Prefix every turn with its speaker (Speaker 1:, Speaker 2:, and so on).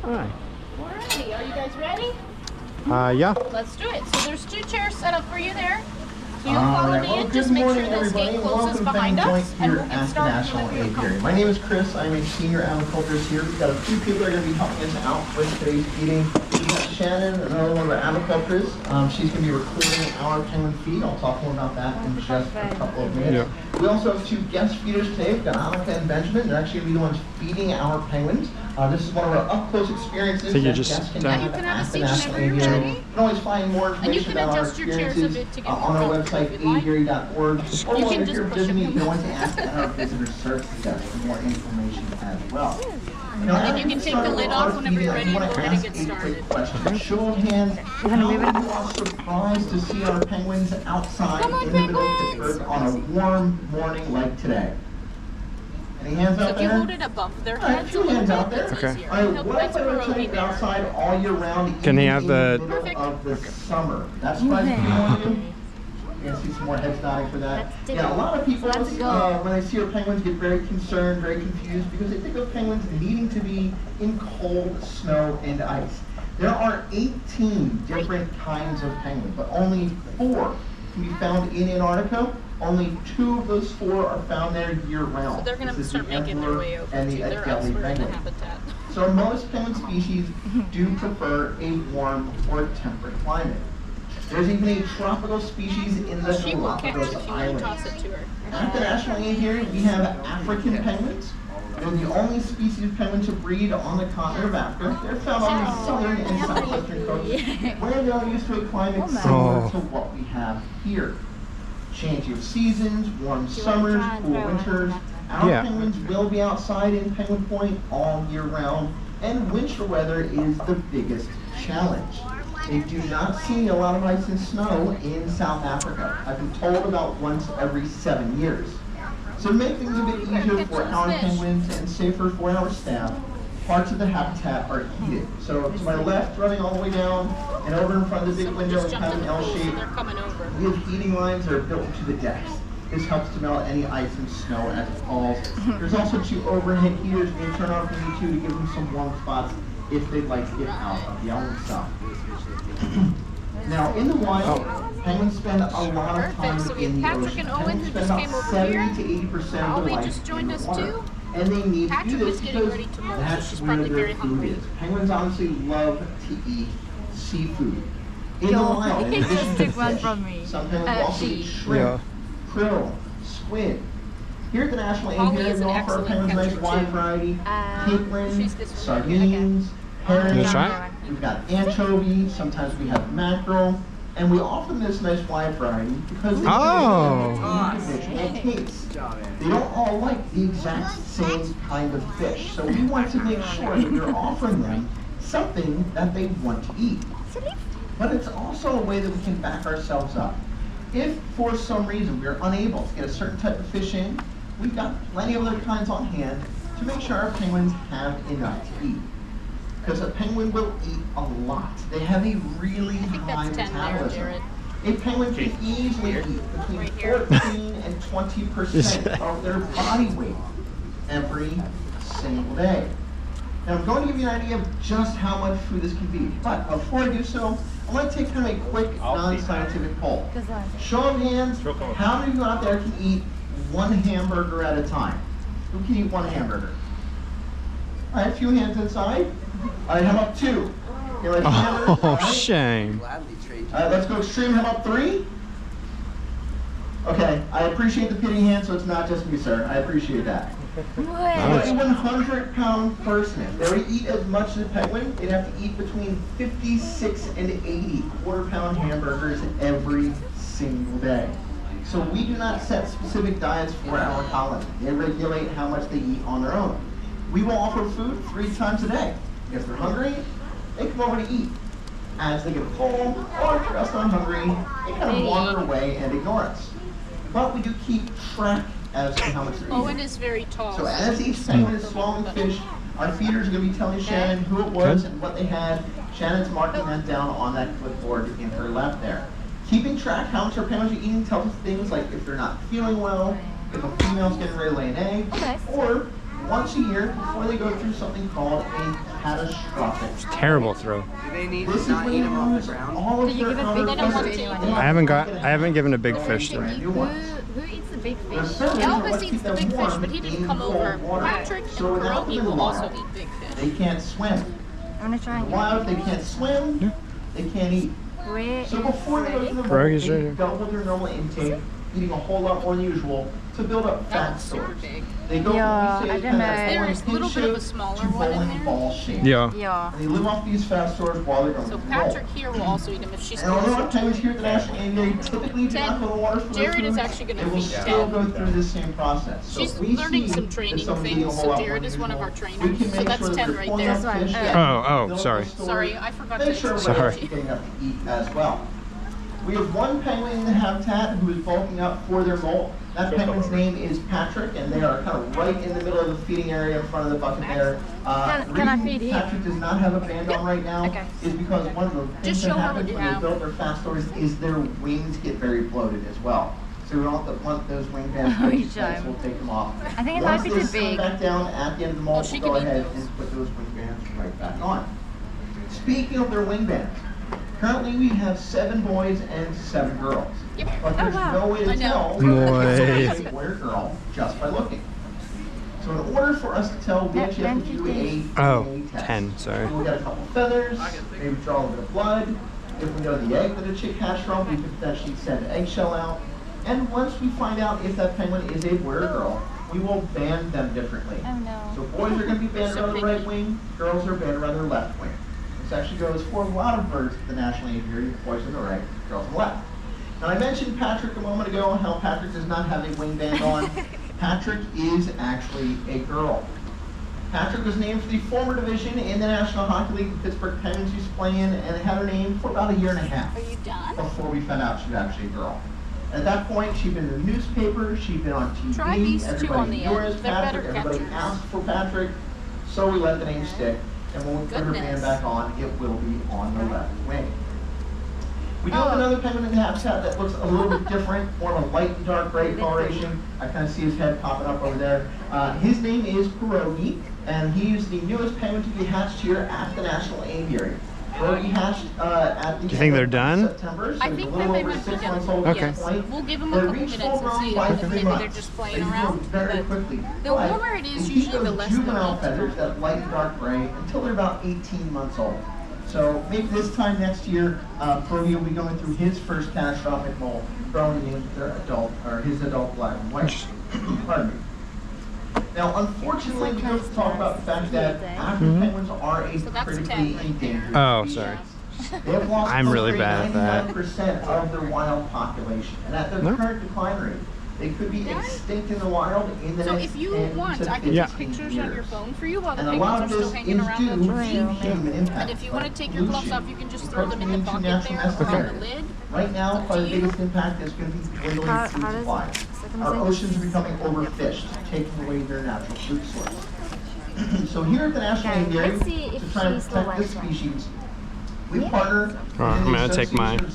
Speaker 1: Hi.
Speaker 2: Alrighty, are you guys ready?
Speaker 1: Yeah.
Speaker 2: Let's do it. So there's 2 chairs set up for you there. So you'll follow me in. Just make sure this gate closes behind us, and we'll get started
Speaker 3: National
Speaker 2: with your
Speaker 3: Aviary. My name is Chris. I'm a senior aviculturist here. We've got a few people that are going to be helping us out with today's feeding. We've got Shannon, another one of our aviculturists. She's going to be recording our penguin feed. I'll talk more about that in just a couple of minutes. We also have 2 guest feeders today. We've got Annika and Benjamin. They're actually going to be the ones feeding our penguins. This is one of our up-close experiences that guests can have at the National Aviary. You can always find more information about our experiences on our website, aviary.org. Or if you're visiting, you can always ask at our visitor services desk for more information as well.
Speaker 2: And you can take the lid off whenever you're ready. Go ahead and get started.
Speaker 3: Show of hands, how many are surprised to see our penguins outside in the middle of Pittsburgh on a warm morning like today? Any hands out there?
Speaker 2: So if you hold it above their heads a little bit, that's easier.
Speaker 3: Alright, what if I were to take it outside all year round
Speaker 1: Can he have the
Speaker 3: middle of the summer? That's why you do. You're gonna see some more heads nodding for that. Yeah, a lot of people, when they see our penguins, get very concerned, very confused, because they think of penguins needing to be in cold snow and ice. There are 18 different kinds of penguins, but only 4 can be found in Antarctica. Only 2 of those 4 are found there year-round.
Speaker 2: So they're going to start making their way over
Speaker 3: and
Speaker 2: to
Speaker 3: the
Speaker 2: their
Speaker 3: Aviary penguin.
Speaker 2: habitat.
Speaker 3: So most penguin species do prefer a warm or temperate climate. There's even a tropical species in the
Speaker 2: She will catch it
Speaker 3: Galapagos
Speaker 2: if you
Speaker 3: Islands.
Speaker 2: toss it to her.
Speaker 3: At the National Aviary, we have African penguins. They're the only species of penguin to breed on the continent of Africa. They're found on the southern and southwestern coasts, where they're used to a climate similar to what we have here. Changing of seasons, warm summers, cool winters. Our penguins will be outside in Penguin Point all year round, and winter weather is the biggest challenge. They do not see a lot of ice and snow in South Africa. I've been told about once every 7 years. So to make things a bit easier for our penguins and safer for our staff, parts of the habitat are heated. So to my left, running all the way down, and over in front of the big window in kind of an L shape, we have heating lines that are built into the decks. This helps to melt any ice and snow as it falls. There's also 2 overhead heaters we can turn on from you 2 to give them some warm spots if they'd like to get out of the element stuff. Now, in the wild, penguins spend a lot of time in the ocean. Penguins spend about 70 to 80% of their life in the water. And they need to do this because that's where their food is. Penguins honestly love to eat seafood. In the wild, in addition to fish, some penguins also eat shrimp, krill, squid. Here at the National Aviary, we offer our penguins a nice wide variety. Capelin, sardines, herring, we've got anchovy, sometimes we have mackerel, and we offer them this nice wide variety because they have individual tastes. They don't all like the exact same kind of fish, so we want to make sure that we're offering them something that they want to eat. But it's also a way that we can back ourselves up. If for some reason we're unable to get a certain type of fish in, we've got plenty of other kinds on hand to make sure our penguins have enough to eat. Because a penguin will eat a lot. They have a really high metabolism. A penguin can easily eat between 14 and 20% of their body weight every single day. Now I'm going to give you an idea of just how much food this can be. But before I do so, I want to take kind of a quick non-scientific poll. Show of hands, how many of you out there can eat 1 hamburger at a time? Who can eat 1 hamburger? All right, a few hands inside. All right, how about 2?
Speaker 1: Shame.
Speaker 3: All right, let's go extreme. How about 3? Okay, I appreciate the pitting hand, so it's not just me, sir. I appreciate that. A 100-pound person, if they were to eat as much as a penguin, they'd have to eat between 56 and 80 quarter-pound hamburgers every single day. So we do not set specific diets for our colony. They regulate how much they eat on their own. We will offer food 3 times a day. If they're hungry, they come over to eat. As they get full or just unhungry, they kind of wander away and ignore us. But we do keep track as to how much they're eating.
Speaker 2: Owen is very tall.
Speaker 3: So as each penguin is swallowing fish, our feeders are going to be telling Shannon who it was and what they had. Shannon's marking that down on that clipboard in her lap there. Keeping track how much our penguins are eating tells us things like if they're not feeling well, if a female's getting ready to lay an egg, or once a year before they go through something called a catastrophic.
Speaker 1: Terrible throw.
Speaker 4: Do they need
Speaker 3: This
Speaker 4: to
Speaker 3: is
Speaker 4: not
Speaker 3: when
Speaker 4: eat
Speaker 3: you
Speaker 4: them off
Speaker 3: lose
Speaker 4: the ground?
Speaker 3: all of
Speaker 5: Did you
Speaker 3: their
Speaker 5: give a
Speaker 3: outer
Speaker 5: big
Speaker 2: don't want
Speaker 3: feathers.
Speaker 2: to.
Speaker 3: And
Speaker 1: I haven't given a big fish to
Speaker 3: brand new
Speaker 1: them.
Speaker 3: ones.
Speaker 5: Who eats the big
Speaker 3: Their
Speaker 5: fish?
Speaker 3: feathers are what
Speaker 2: Elvis
Speaker 3: keep
Speaker 2: eats the
Speaker 3: them
Speaker 2: big fish,
Speaker 3: warm
Speaker 2: but he didn't
Speaker 3: in
Speaker 2: come
Speaker 3: cold
Speaker 2: over.
Speaker 3: water.
Speaker 2: Patrick and
Speaker 3: So without them
Speaker 2: Pierogi
Speaker 3: in the
Speaker 2: will also
Speaker 3: wild,
Speaker 2: eat big fish.
Speaker 3: they can't swim.
Speaker 5: I'm gonna try
Speaker 3: In
Speaker 5: and
Speaker 3: the wild, they can't swim, they can't eat.
Speaker 5: Where
Speaker 3: So before they go to the
Speaker 1: Pierogi's
Speaker 3: boat,
Speaker 1: right
Speaker 3: they
Speaker 1: here.
Speaker 3: double their normal intake, eating a whole lot more than usual to build up
Speaker 2: That
Speaker 3: fat
Speaker 2: one's super
Speaker 3: stores.
Speaker 2: big.
Speaker 3: They go
Speaker 5: Yeah,
Speaker 3: from, we say,
Speaker 5: I don't
Speaker 3: kind of
Speaker 5: know.
Speaker 2: There is a little bit of a
Speaker 3: shape
Speaker 2: smaller
Speaker 3: to
Speaker 2: one in
Speaker 3: bowling
Speaker 2: there.
Speaker 3: ball shape.
Speaker 1: Yeah.
Speaker 5: Yeah.
Speaker 3: And they live off these fat stores while they're going
Speaker 2: So
Speaker 3: to the
Speaker 2: Patrick
Speaker 3: boat.
Speaker 2: here will also eat them if she's
Speaker 3: And although our
Speaker 2: closer.
Speaker 3: penguins here at the National Aviary typically do not go to the water for
Speaker 2: Jared
Speaker 3: their
Speaker 2: is
Speaker 3: food,
Speaker 2: actually gonna
Speaker 3: they will
Speaker 2: feed
Speaker 3: still
Speaker 2: Ted.
Speaker 3: go through this same process. So
Speaker 2: She's
Speaker 3: if we
Speaker 2: learning
Speaker 3: see
Speaker 2: some
Speaker 3: that
Speaker 2: training
Speaker 3: somebody's
Speaker 2: things,
Speaker 3: eating a
Speaker 2: so
Speaker 3: whole lot
Speaker 2: Jared
Speaker 3: more
Speaker 2: is
Speaker 3: than
Speaker 2: one of our
Speaker 3: usual,
Speaker 2: trainers.
Speaker 3: we can
Speaker 2: So
Speaker 3: make
Speaker 2: that's
Speaker 3: sure that
Speaker 2: Ted
Speaker 3: they're
Speaker 2: right
Speaker 3: pulling
Speaker 2: there.
Speaker 3: out
Speaker 5: This one.
Speaker 3: fish
Speaker 5: Oh.
Speaker 3: that
Speaker 1: Oh,
Speaker 3: fill up
Speaker 1: sorry.
Speaker 3: the storage.
Speaker 2: Sorry, I forgot
Speaker 3: Make
Speaker 2: to
Speaker 3: sure
Speaker 1: Sorry.
Speaker 3: everybody's getting enough to eat as well. We have one penguin in the habitat who is bulking up for their molt. That penguin's name is Patrick, and they are kind of right in the middle of the feeding area in front of the bucket there. The
Speaker 5: Can I
Speaker 3: reason
Speaker 5: feed him?
Speaker 3: Patrick does not have a band on right now
Speaker 5: Okay.
Speaker 3: is because one of the things
Speaker 2: Just
Speaker 3: that
Speaker 2: show her
Speaker 3: happens
Speaker 2: what you
Speaker 3: when they
Speaker 2: have.
Speaker 3: build their fat stores is their wings get very bloated as well. So we don't want those wing bands to be
Speaker 5: Show
Speaker 3: tight, so
Speaker 5: him.
Speaker 3: we'll take them off.
Speaker 5: I think it might be too
Speaker 3: Once they
Speaker 5: big.
Speaker 3: slim back down at the end of the
Speaker 2: Oh,
Speaker 3: molt,
Speaker 2: she
Speaker 3: we'll
Speaker 2: can
Speaker 3: go
Speaker 2: eat
Speaker 3: ahead
Speaker 2: those.
Speaker 3: and put those wing bands right back on. Speaking of their wing bands, currently we have 7 boys and 7 girls.
Speaker 2: Yep.
Speaker 3: But there's
Speaker 5: wow.
Speaker 3: no way
Speaker 2: I
Speaker 3: to
Speaker 2: know.
Speaker 3: tell
Speaker 1: Boy.
Speaker 3: whether it's a boy or girl just by looking. So in order for us to tell, we actually have to do a
Speaker 1: Oh,
Speaker 3: DNA test.
Speaker 1: 10, sorry.
Speaker 3: We'll get a couple feathers, maybe draw a little bit of blood. If we know the egg that a chick hatched from, we can potentially send an eggshell out. And once we find out if that penguin is a boy or girl, we will band them differently.
Speaker 5: Oh no.
Speaker 3: So boys are going to be banded
Speaker 2: So
Speaker 3: around the
Speaker 2: picky.
Speaker 3: right wing, girls are banded around their left wing. This actually goes for a lot of birds at the National Aviary, boys on the right, girls on the left. Now I mentioned Patrick a moment ago, how Patrick does not have a wing band on. Patrick is actually a girl. Patrick was named for the former division in the National Hockey League the Pittsburgh Penguins used to play in, and had her name for about a year and a half
Speaker 2: Are you done?
Speaker 3: before we found out she was actually a girl. At that point, she'd been in the newspaper, she'd been on TV,
Speaker 2: Try these two
Speaker 3: everybody
Speaker 2: on the
Speaker 3: knew her
Speaker 2: end.
Speaker 3: as
Speaker 2: They're
Speaker 3: Patrick,
Speaker 2: better
Speaker 3: everybody
Speaker 2: catchers.
Speaker 3: asked for Patrick, so we let the name stick, and when we put her band
Speaker 2: Goodness.
Speaker 3: back on, it will be on the left wing. We do have another penguin in the habitat that looks a little bit different, more of a light and dark gray coloration. I kind of see his head popping up over there. His name is Pierogi, and he is the newest penguin to be hatched here at the National Aviary. Pierogi hatched at the
Speaker 1: Do you think they're done?
Speaker 3: September, so
Speaker 2: I
Speaker 3: he's
Speaker 2: think
Speaker 3: a
Speaker 2: that
Speaker 3: little
Speaker 2: they
Speaker 3: over
Speaker 2: might be
Speaker 3: 6
Speaker 2: done.
Speaker 3: months old at
Speaker 1: Okay.
Speaker 3: this point.
Speaker 2: We'll give them a
Speaker 3: They
Speaker 2: couple
Speaker 3: reach
Speaker 2: minutes
Speaker 3: full
Speaker 2: and
Speaker 3: grown
Speaker 2: see
Speaker 3: by
Speaker 2: if
Speaker 3: 3
Speaker 2: maybe
Speaker 3: months.
Speaker 2: they're just playing
Speaker 3: They grow
Speaker 2: around.
Speaker 3: very
Speaker 2: But
Speaker 3: quickly.
Speaker 2: the
Speaker 3: But
Speaker 2: warmer it is,
Speaker 3: they keep
Speaker 2: usually the
Speaker 3: those
Speaker 2: less they'll
Speaker 3: juvenile
Speaker 2: eat.
Speaker 3: feathers, that light and dark gray, until they're about 18 months old. So maybe this time next year, Pierogi will be going through his first catastrophic molt, growing into their adult, or his adult black and white. Pardon me. Now, unfortunately, we have to talk about the fact that African penguins are a
Speaker 2: So that's
Speaker 3: critically
Speaker 2: 10.
Speaker 3: endangered
Speaker 1: Oh,
Speaker 3: species.
Speaker 1: sorry.
Speaker 3: They have lost
Speaker 1: I'm really
Speaker 3: over
Speaker 1: bad at that.
Speaker 3: 99% of their wild population, and at their
Speaker 1: No.
Speaker 3: current decline rate, they could be extinct in the wild in the
Speaker 2: So
Speaker 3: next
Speaker 2: if you
Speaker 3: 10
Speaker 2: want,
Speaker 3: to
Speaker 2: I can
Speaker 1: Yeah.
Speaker 2: take
Speaker 3: 15
Speaker 2: pictures on your
Speaker 3: years.
Speaker 2: phone for you while the
Speaker 3: And a lot
Speaker 2: penguins
Speaker 3: of
Speaker 2: are
Speaker 3: this
Speaker 2: still
Speaker 3: is
Speaker 2: hanging
Speaker 3: due
Speaker 2: around the
Speaker 3: to
Speaker 2: tree.
Speaker 3: human impact.
Speaker 2: And if you want to
Speaker 3: like
Speaker 2: take your gloves
Speaker 3: pollution,
Speaker 2: off, you can just throw them in the
Speaker 3: encroaching
Speaker 2: bucket
Speaker 3: into
Speaker 2: there
Speaker 3: natural
Speaker 2: or on
Speaker 3: ecosystem.
Speaker 2: the lid.
Speaker 3: Right now,
Speaker 2: It's up
Speaker 3: probably
Speaker 2: to
Speaker 3: the
Speaker 2: you.
Speaker 3: biggest impact is going to be dwindling
Speaker 5: How
Speaker 3: food
Speaker 5: does it-
Speaker 3: supply.
Speaker 5: second
Speaker 3: Our
Speaker 5: second.
Speaker 3: oceans are becoming overfished, taking away their natural food source. So here at the National
Speaker 5: Okay,
Speaker 3: Aviary,
Speaker 5: let's see
Speaker 3: to
Speaker 5: if
Speaker 3: try and
Speaker 5: she's the
Speaker 3: protect this
Speaker 5: white one.
Speaker 3: species, we partner
Speaker 1: Alright, I'm
Speaker 3: with the
Speaker 1: gonna take my-
Speaker 3: Association of